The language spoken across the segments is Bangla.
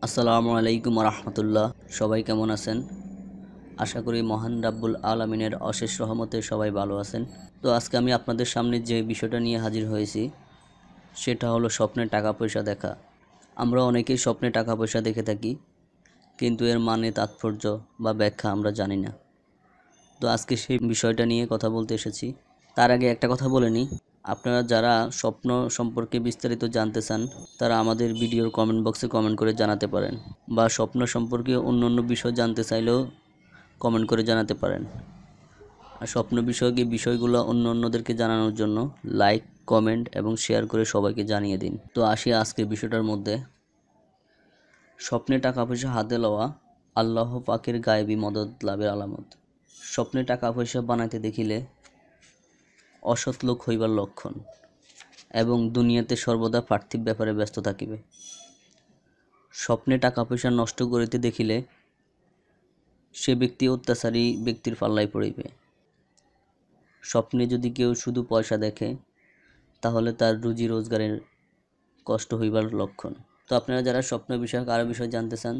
আসসালামু আলাইকুম রহমতুল্লাহ। সবাই কেমন আছেন? আশা করি মহান রাব্বুল আলামিনের অশেষ রহমতে সবাই ভালো আছেন। তো আজকে আমি আপনাদের সামনে যে বিষয়টা নিয়ে হাজির হয়েছি সেটা হলো স্বপ্নে টাকা পয়সা দেখা। আমরা অনেকেই স্বপ্নে টাকা পয়সা দেখে থাকি, কিন্তু এর মানে তাৎপর্য বা ব্যাখ্যা আমরা জানি না। তো আজকে সেই বিষয়টা নিয়ে কথা বলতে এসেছি। তার আগে একটা কথা বলে নিই, আপনারা যারা স্বপ্ন সম্পর্কে বিস্তারিত জানতে চান তারা আমাদের ভিডিওর কমেন্ট বক্সে কমেন্ট করে জানাতে পারেন, বা স্বপ্ন সম্পর্কে অন্য বিষয় জানতে চাইলেও কমেন্ট করে জানাতে পারেন। আর স্বপ্ন বিষয়ক এই বিষয়গুলো অন্যদেরকে জানানোর জন্য লাইক, কমেন্ট এবং শেয়ার করে সবাইকে জানিয়ে দিন। তো আসি আজকের বিষয়টার মধ্যে। স্বপ্নে টাকা পয়সা হাতে লওয়া আল্লাহ পাকের গায়েবী মদদ লাভের আলামত। স্বপ্নে টাকা পয়সা বানাইতে দেখিলে অসৎ লোক হইবার লক্ষণ, এবং দুনিয়াতে সর্বদা পার্থিব ব্যাপারে ব্যস্ত থাকিবে। স্বপ্নে টাকা পয়সা নষ্ট করিতে দেখিলে সে ব্যক্তি অত্যাচারী ব্যক্তির পাল্লায় পড়িবে। স্বপ্নে যদি কেউ শুধু পয়সা দেখে তাহলে তার রুজি রোজগারের কষ্ট হইবার লক্ষণ। তো আপনারা যারা স্বপ্ন বিষয়ক আরও বিষয় জানতে চান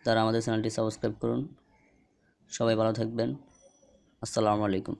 তারা আমাদের চ্যানেলটি সাবস্ক্রাইব করুন। সবাই ভালো থাকবেন। আসসালামু আলাইকুম।